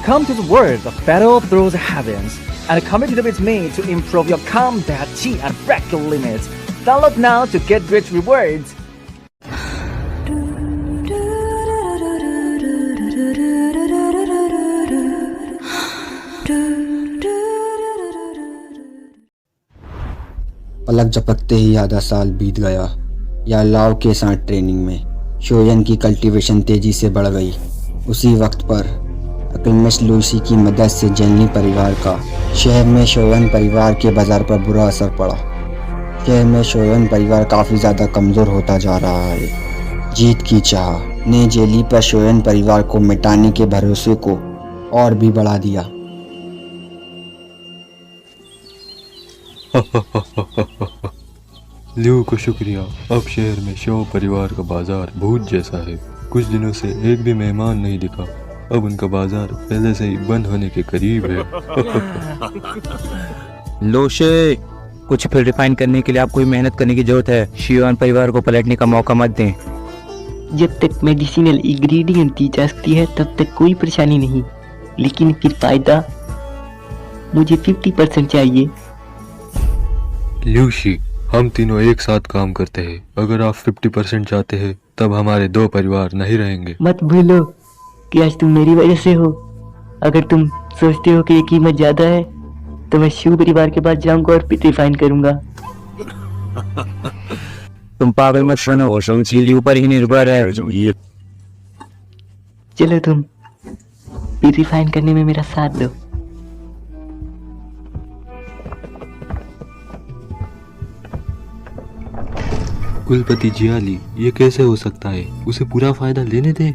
Come to the world, the battle through the heavens, and commit with me to improve your combat chi and break your limits. Download now to get great rewards. पलक झपकते ही आधा साल बीत गया। या लाओ के साथ training में शोयन की कल्टीवेशन तेजी से बढ़ गई। उसी वक्त पर अल्केमिस्ट लूसी की मदद से जेनली परिवार का शहर में शोयन परिवार के बाजार पर बुरा असर पड़ा। शहर में शोयन परिवार काफ़ी ज़्यादा कमज़ोर होता जा रहा है। जीत की चाह ने जेली पर शोयन परिवार को मिटाने के भरोसे को और भी बढ़ा दिया। लियो को शुक्रिया। अब शहर में शो परिवार का बाजार भूत जैसा है। कुछ दिनों से एक भी मेहमान नहीं दिखा। अब उनका बाजार पहले से ही बंद होने के करीब है। लोशे, कुछ फिर रिफाइन करने के लिए आपको ही मेहनत करने की जरूरत है। शियोन परिवार को पलटने का मौका मत दें। जब तक मेडिसिनल इंग्रेडिएंट दी जा सकती है तब तक कोई परेशानी नहीं, लेकिन फिर फायदा मुझे 50% चाहिए। ल्यूशी, हम तीनों एक साथ काम करते हैं। अगर आप 50% चाहते हैं तब हमारे दो परिवार नहीं रहेंगे। मत भूलो कि आज तुम मेरी वजह से हो। अगर तुम सोचते हो कि ये कीमत ज्यादा है तो मैं शिव परिवार के पास जाऊंगा और फिर रिफाइन करूंगा। तुम पागल मत बनो, वो लियो पर ही निर्भर है। चलो तुम फिर रिफाइन करने में मेरा साथ दो। कुलपति जियाली, ये कैसे हो सकता है? उसे पूरा फायदा लेने दे।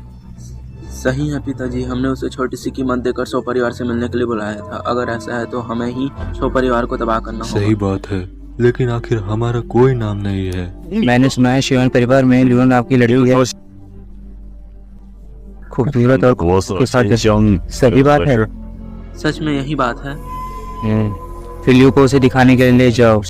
सही है पिताजी, हमने उसे छोटी सी कीमत देकर सौ परिवार से मिलने के लिए बुलाया था। अगर ऐसा है तो हमें ही सौ परिवार को तबाह करना होगा। सही बात है, लेकिन आखिर हमारा कोई नाम नहीं है। मैंने सुना है शियोन परिवार में लियोन आपकी लड़की है। खूबसूरत और सही बात है। सच में यही बात है। फिर लियो को उसे दिखाने के लिए ले जाओ।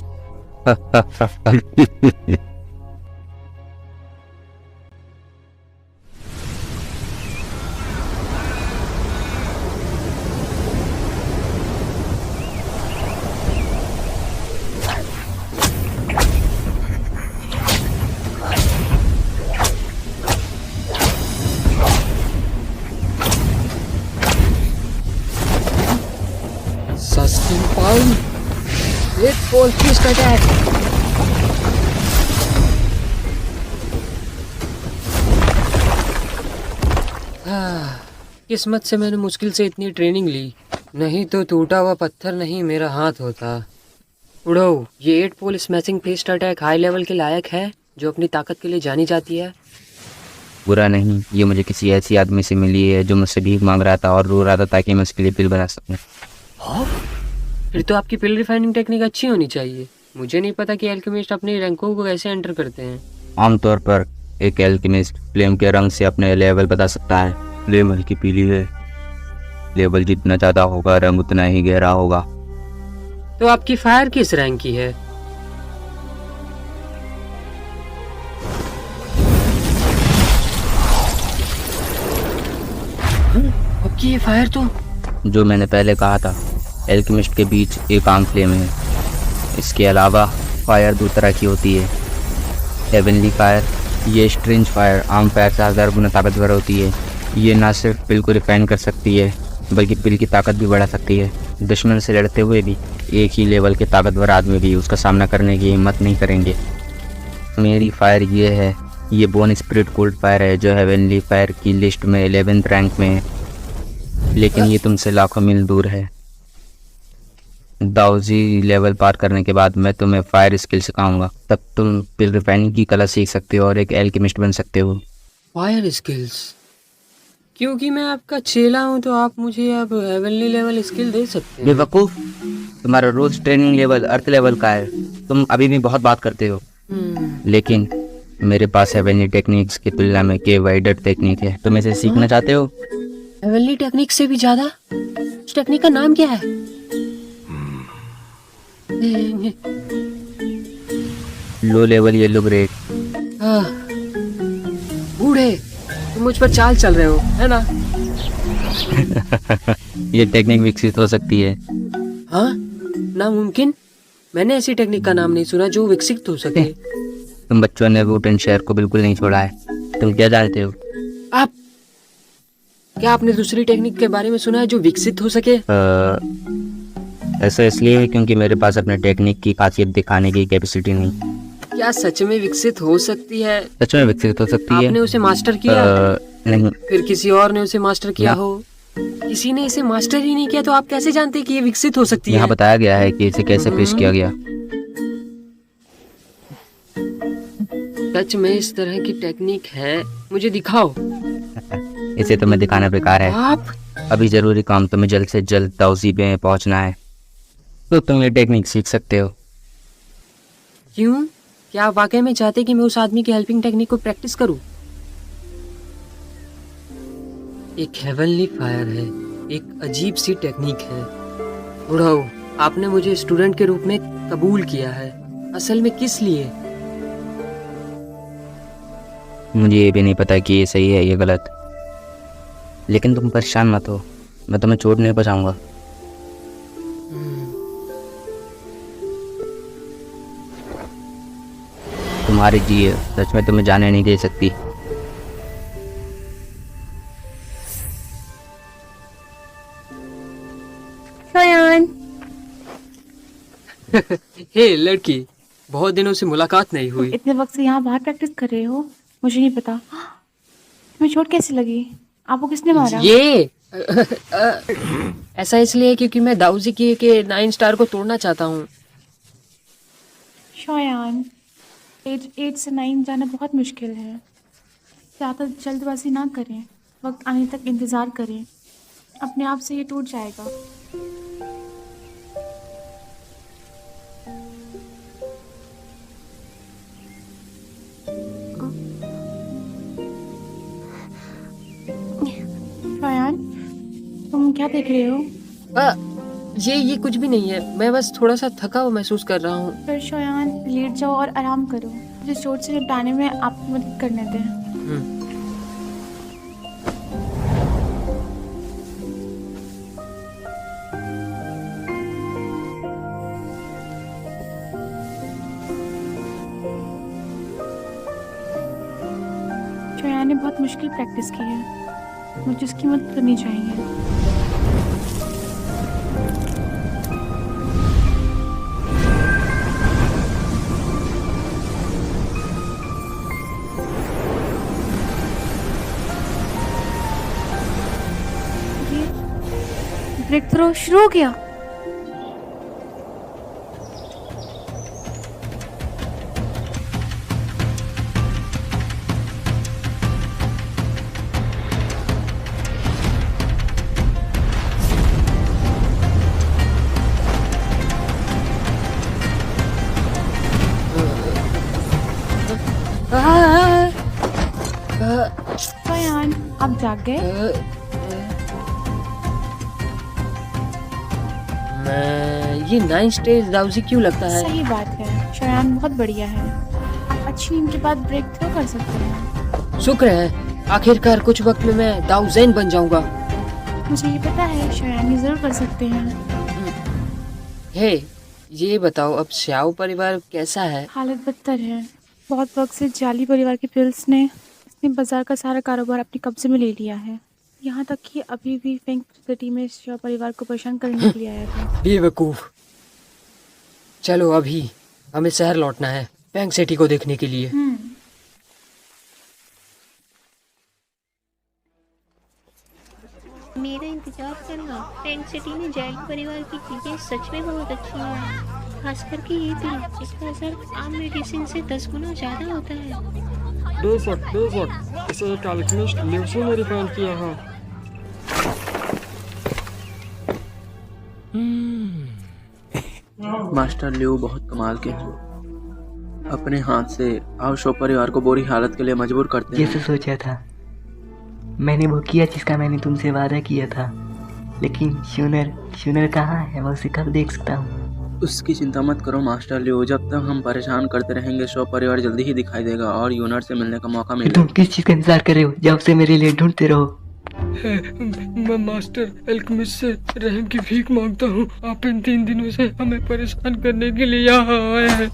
किस्मत से मैंने मुश्किल से इतनी ट्रेनिंग ली, नहीं तो टूटा हुआ पत्थर नहीं मेरा हाथ होता। उड़ो, ये 8 pole smashing fist attack high level के लायक है जो अपनी ताकत के लिए जानी जाती है। बुरा नहीं, ये मुझे किसी ऐसी आदमी से मिली है जो मुझसे भीख मांग रहा था और रो रहा था ताकि मैं उसके लिए पिल बना सकूं। फिर तो आपकी पिल रिफाइनिंग टेक्निक अच्छी होनी चाहिए। मुझे नहीं पता कि एल्केमिस्ट अपने रैंकों को कैसे एंटर करते हैं। आमतौर पर एक एल्केमिस्ट फ्लेम के रंग से अपने लेवल बता सकता है। फ्लेम हल्की पीली है। लेवल जितना ज्यादा होगा रंग उतना ही गहरा होगा। तो आपकी फायर किस रैंक की है? आपकी ये फायर तो जो मैंने पहले कहा था, एल्केमिस्ट के बीच एक आम फ्लेम है। इसके अलावा फायर दो तरह की होती है। हेवनली फायर, ये स्ट्रेंज फायर आम फायर से 1000 गुना ताकतवर होती है। ये ना सिर्फ पिल को रिफाइन कर सकती है बल्कि पिल की ताकत भी बढ़ा सकती है। दुश्मन से लड़ते हुए भी एक ही लेवल के ताकतवर आदमी भी उसका सामना करने की हिम्मत नहीं करेंगे। मेरी फायर ये है, ये बोन स्पिरिट कोल्ड फायर है जो हेवनली फायर की लिस्ट में 11th रैंक में है, लेकिन ये तुमसे लाखों मील दूर है। दाऊजी लेवल पार करने के बाद मैं तुम्हें फायर स्किल सिखाऊंगा, तब तुम पिल रिफाइनिंग की कला सीख सकते हो और एक एल्केमिस्ट बन सकते हो। Fire skills? क्योंकि मैं आपका चेला हूँ तो आप मुझे अब हेवनली लेवल स्किल दे सकते हैं। बेवकूफ, तुम्हारा रोज ट्रेनिंग लेवल अर्थ लेवल का है। तुम अभी भी बहुत बात करते हो। लेकिन मेरे पास हेवनली टेक्निक्स की तुलना में के वाइडर टेक्निक है। तुम इसे सीखना चाहते हो? हेवनली टेक्निक से भी ज्यादा? उस टेक्निक का नाम क्या है? Low level yellow grade. बूढ़े, तुम मुझ पर चाल चल रहे हो, है ना? ये टेक्निक विकसित हो सकती है। हाँ, नामुमकिन। मैंने ऐसी टेक्निक का नाम नहीं सुना जो विकसित हो सके। तुम बच्चों ने वुडन शहर को बिल्कुल नहीं छोड़ा है। तुम क्या जानते हो? आप क्या आपने दूसरी टेक्निक के बारे में सुना है जो विकसित हो सके? ऐसा इसलिए है क्योंकि मेरे पास अपने टेक्निक की खासियत दिखाने की कैपेसिटी नहीं। क्या सच में विकसित हो सकती है? सच में विकसित हो सकती है। आपने उसे मास्टर किया? नहीं। फिर किसी और ने उसे मास्टर किया हो? किसी ने इसे मास्टर ही नहीं किया तो आप कैसे जानते कि ये विकसित हो सकती है? यहाँ बताया गया है कि इसे कैसे पेश किया गया। सच में इस तरह की टेक्निक है? मुझे दिखाओ। इसे तुम्हें दिखाना बेकार है। आप अभी जरूरी काम तुम्हें जल्द से जल्द दाऊजी में पहुंचना है, तो तुम ये टेक्निक सीख सकते हो। क्यों? क्या आप वाकई में चाहते कि मैं उस आदमी की हेल्पिंग टेक्निक को प्रैक्टिस करूं? एक हेवनली फायर है, एक अजीब सी टेक्निक है। बुढ़ाओ, आपने मुझे स्टूडेंट के रूप में कबूल किया है, असल में किस लिए? मुझे ये भी नहीं पता कि ये सही है या गलत, लेकिन तुम परेशान मत हो, मैं तुम्हें चोट नहीं पहुंचाऊंगा। तुम्हारी जी सच में तुम्हें जाने नहीं दे सकती। हे लड़की, बहुत दिनों से मुलाकात नहीं हुई। इतने वक्त से यहाँ बाहर प्रैक्टिस कर रहे हो? मुझे नहीं पता। तुम्हें चोट कैसे लगी? आपको किसने मारा? ये ऐसा इसलिए क्योंकि मैं दाऊजी की के 9 स्टार को तोड़ना चाहता हूँ। शोयान, एज 8 से 9 जाना बहुत मुश्किल है। ज़्यादा जल्दबाजी ना करें, वक्त आने तक इंतज़ार करें, अपने आप से ये टूट जाएगा। शोयान, तुम क्या देख रहे हो? ये कुछ भी नहीं है, मैं बस थोड़ा सा थका हुआ महसूस कर रहा हूँ। फिर शोयान लेट जाओ और आराम करो। मुझे चोट से निपटाने में आपकी मदद करने दें। शोयान ने बहुत मुश्किल प्रैक्टिस की है, मुझे उसकी मदद करनी चाहिए। ब्रेक थ्रो शुरू हो गया। शोयान, आप जाग गए? ये 9 स्टेज दाऊजी क्यों लगता है? सही बात है, शोयान बहुत बढ़िया है। आप अच्छी नींद के बाद ब्रेक थ्रो कर सकते हैं। शुक्र है, आखिरकार कुछ वक्त में मैं दाऊजैन बन जाऊंगा। मुझे ये पता है, शोयान ये जरूर कर सकते हैं। हे, ये बताओ अब श्याओ परिवार कैसा है? हालत बदतर है। बहुत वक्त से जाली परिवार के पिल्स ने इसने बाजार का सारा कारोबार अपने कब्जे में ले लिया है। यहाँ तक कि अभी भी फेंग सिटी में श्याओ परिवार को परेशान करने के लिए आया था। बेवकूफ। चलो अभी हमें शहर लौटना है फेंग सिटी को देखने के लिए। मेरा इंतजार करना। फेंग सिटी में जाली परिवार की चीजें सच में बहुत अच्छी हैं, खास करके ये तेल, इसका असर आम मेडिसिन से 10 गुना ज्यादा होता है। बेशक इसे एक अल्केमिस्ट ल्यूसी ने रिफाइन किया है। मास्टर लियो बहुत कमाल के हैं। अपने हाथ से आवशो परिवार को बुरी हालत के लिए मजबूर करते हैं। जैसे सोचा था, मैंने वो किया जिसका मैंने तुमसे वादा किया था, लेकिन शूनर कहाँ है? मैं उसे कब देख सकता हूँ? उसकी चिंता मत करो मास्टर लियो, जब तक हम परेशान करते रहेंगे शो परिवार जल्दी ही दिखाई देगा और यूनर से मिलने का मौका मिलेगा। तुम किस चीज़ का इंतजार कर रहे हो? जब से मेरे लिए ढूंढते रहो। मैं मास्टर एल्केमिस्ट से रहम की भीख मांगता हूँ। आप इन 3 दिनों से हमें परेशान करने के लिए यहाँ आए हैं।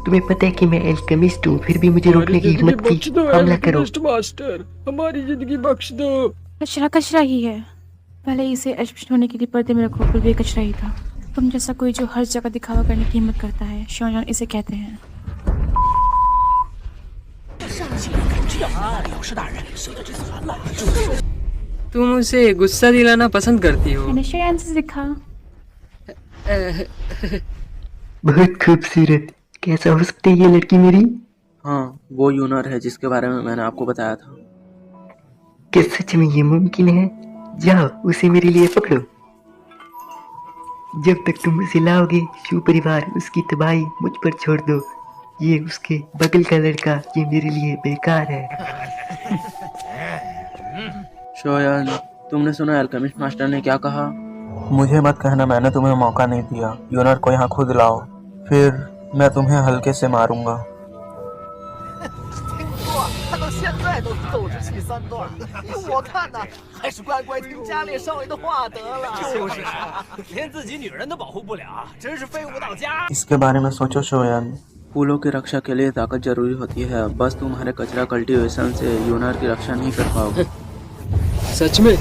तुम्हें पता है कि मैं एल्केमिस्ट हूँ, फिर भी मुझे रोकने की हिम्मत की। हमला करो मास्टर, हमारी जिंदगी बख्श दो। कचरा कचरा ही है। पहले इसे एल्केमिस्ट होने के लिए पर्दे में रखो, फिर भी कचरा ही था। तुम जैसा कोई जो हर जगह दिखावा करने की हिम्मत करता है, शोयान इसे कहते हैं। तुम उसे गुस्सा दिलाना पसंद करती हो। मैंने शोयान से सीखा। बहुत खूबसूरत। कैसा हो सकती है ये लड़की मेरी? हाँ, वो यूनर है जिसके बारे में मैंने आपको बताया था। क्या सच में ये मुमकिन है? जाओ उसे मेरे लिए पकड़ो। जब तक तुम उसे लाओगे शिव परिवार उसकी तबाही मुझ पर छोड़ दो। ये उसके बगल का लड़का, ये मेरे लिए बेकार है। शोयान, तुमने सुना एल्केमिस्ट मास्टर ने क्या कहा? मुझे मत कहना मैंने तुम्हें मौका नहीं दिया। यूनर को यहाँ खुद लाओ, फिर मैं तुम्हें हल्के से मारूंगा। इसके बारे में सोचो शोयान। फूलों की रक्षा के लिए ताकत जरूरी होती है, बस तुम्हारे कचरा कल्टीवेशन से यूनर की रक्षा नहीं कर पाओगे। सच में?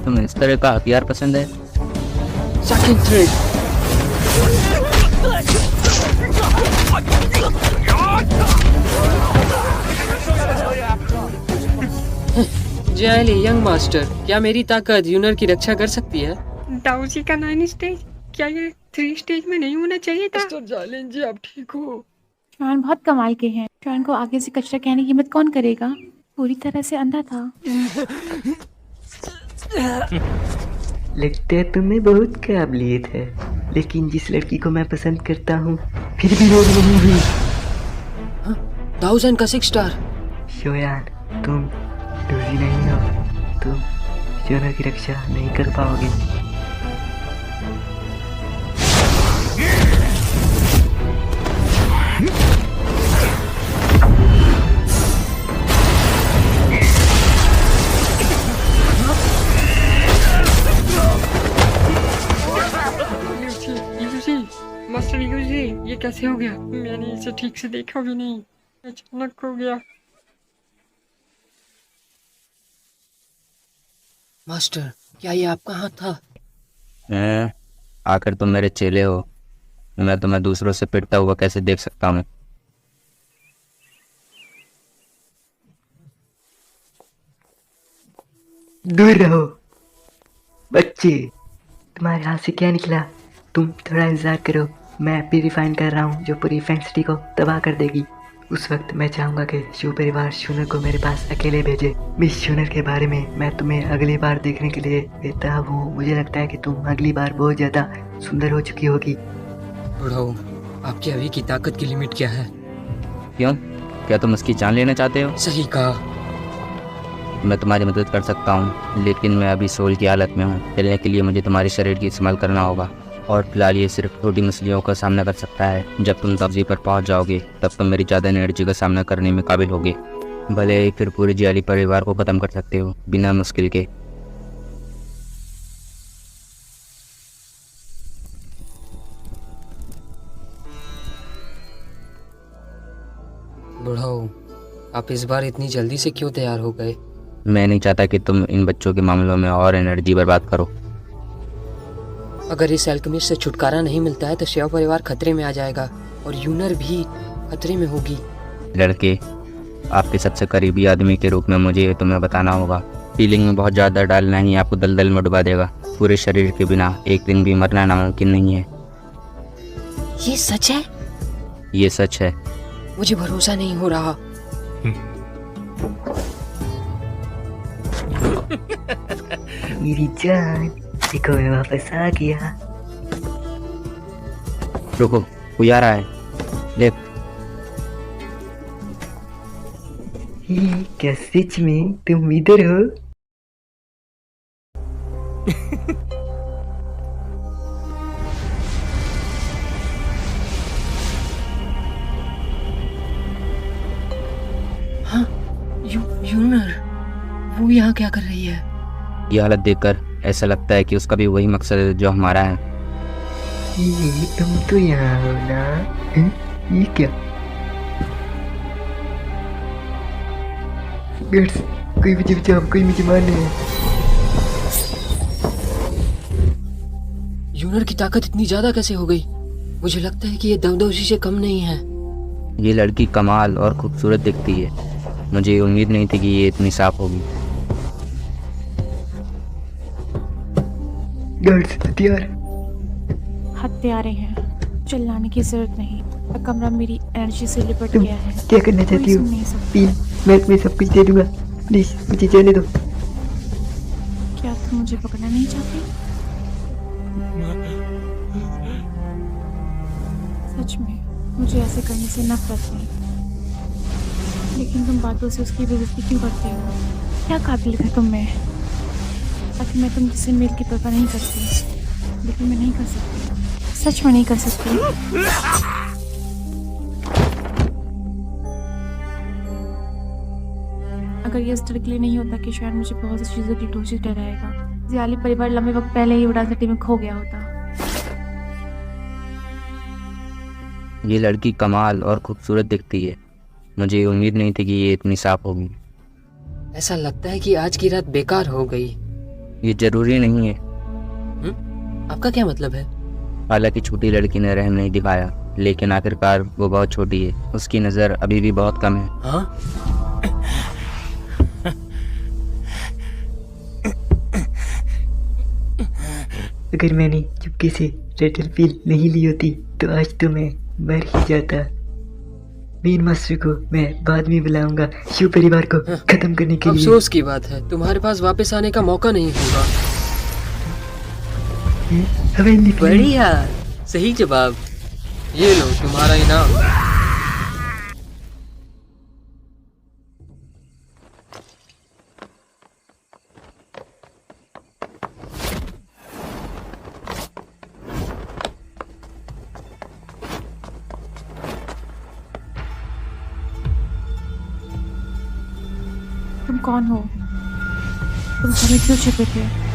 तुम्हें इस तरह का हथियार पसंद है? Second thread. जायली यंग मास्टर, क्या मेरी ताकत यूनर की रक्षा कर सकती है? दाऊजी का 9 स्टेज, क्या ये 3 स्टेज में नहीं होना चाहिए था? मिस्टर जालिन जी, आप ठीक हो? शोयान बहुत कमाल के हैं। शोयान को आगे से कचरा कहने की हिम्मत कौन करेगा? पूरी तरह से अंधा था। लगता है तुम्हें बहुत काबिलियत है, लेकिन जिस लड़की को मैं पसंद करता हूँ फिर भी लोग नहीं हुई। 1000 का 6 स्टार। शोयान, तुम डोजी नहीं हो, तुम यूनर की रक्षा नहीं कर पाओगे। मास्टर यूजी, ये कैसे हो गया? मैंने इसे ठीक से देखा भी नहीं, अचानक हो गया। मास्टर, क्या ये आपका हाथ था? आखिर तुम मेरे चेले हो, मैं तुम्हें दूसरों से पिटता हुआ कैसे देख सकता हूँ? दूर रहो बच्चे। तुम्हारे हाथ से क्या निकला? तुम थोड़ा इंतजार करो, मैं प्यूरिफाइन कर रहा हूँ जो पूरी फैंग सिटी को तबाह कर देगी। उस वक्त मैं चाहूँगा कि शिव परिवार शूनर को मेरे पास अकेले भेजे। मिस शूनर के बारे में मैं तुम्हें अगली बार देखने के लिए बेताब हूँ। मुझे लगता है कि तुम अगली बार बहुत ज़्यादा सुंदर हो चुकी होगी। बुढ़ाऊ, आपकी अभी की ताकत की लिमिट क्या है? क्यों? क्या तुम उसकी जान लेना चाहते हो? सही कहा। मैं तुम्हारी मदद कर सकता हूँ, लेकिन मैं अभी सोल की हालत में हूँ। चलने के लिए मुझे तुम्हारे शरीर की इस्तेमाल करना होगा, और फिलहाल ये सिर्फ छोटी मछलियों का सामना कर सकता है। जब तुम तब्जी पर पहुँच जाओगे तब तुम मेरी ज़्यादा एनर्जी का सामना करने में काबिल होगे। भले ही फिर पूरे जियाली परिवार को ख़त्म कर सकते हो बिना मुश्किल के। बुढ़ाऊ, आप इस बार इतनी जल्दी से क्यों तैयार हो गए? मैं नहीं चाहता कि तुम इन बच्चों के मामलों में और एनर्जी बर्बाद करो। अगर इस एल्केमिस्ट से छुटकारा नहीं मिलता है तो शिव परिवार खतरे में आ जाएगा, और यूनर भी खतरे में होगी। लड़के, आपके सबसे करीबी आदमी के रूप में मुझे तुम्हें बताना होगा, फीलिंग में बहुत ज़्यादा डालना ही आपको दलदल में डुबा देगा। पूरे शरीर के बिना एक दिन भी मरना नामुमकिन नहीं है। ये सच है? ये सच है। मुझे भरोसा नहीं हो रहा। मेरी जान, देखो मैं वापस आ गया। रुको, कोई आ रहा है। देख। ये क्या सच में तुम इधर हो? यहाँ क्या कर रही है? ये हालत देखकर ऐसा लगता है कि उसका भी वही मकसद है जो हमारा है। ये तुम तो यहाँ हो ना? ये क्या? गर्ल्स, कोई मुझे बचाओ, कोई मुझे मारने है। यूनर की ताकत इतनी ज्यादा कैसे हो गई? मुझे लगता है कि ये दवदोशी से कम नहीं है। ये लड़की कमाल और खूबसूरत दिखती है। मुझे उम्मीद नहीं थी कि ये इतनी साफ होगी। गर्ल्स, हथियार। हत्यारे हैं, चिल्लाने की जरूरत नहीं। कमरा मेरी एनर्जी से लिपट तुम गया है। क्या करना चाहती कोई हो? सुन नहीं सकता। प्लीज, मैं तुम्हें सब कुछ दे दूंगा। प्लीज मुझे जाने दो। क्या तुम मुझे पकड़ना नहीं चाहती? सच में मुझे ऐसे करने से नफरत है, लेकिन तुम बातों से उसकी बेइज्जती क्यों करते हो? क्या काबिलियत है तुम में? ताकि मैं तुम जिससे मेल की परवाह नहीं करती, लेकिन मैं नहीं कर सकती, सच में नहीं कर सकती। अगर ये इस डर के लिए नहीं होता कि शायद मुझे बहुत सी चीज़ों की दोषी ठहराएगा, ज़ियाली परिवार लंबे वक्त पहले ही उड़ान सिटी में खो गया होता। ये लड़की कमाल और खूबसूरत दिखती है। मुझे उम्मीद नहीं थी कि ये इतनी साफ होगी। ऐसा लगता है कि आज की रात बेकार हो गई। ये जरूरी नहीं है। आपका क्या मतलब है? हालांकि छोटी लड़की ने रहम नहीं दिखाया, लेकिन आखिरकार वो बहुत छोटी है। उसकी नज़र अभी भी बहुत कम है। हाँ? अगर मैंने चुपके से रेटल पील नहीं ली होती तो आज तो मैं मर ही जाता। मेन मास्टर को मैं बाद में बुलाऊंगा शिव परिवार को खत्म करने के लिए। अफसोस की बात है, तुम्हारे पास वापस आने का मौका नहीं होगा। हवेली पील। बढ़िया, सही जवाब। ये लो तुम्हारा इनाम। तुम कौन हो? तुम हमें क्यों छिपे थे?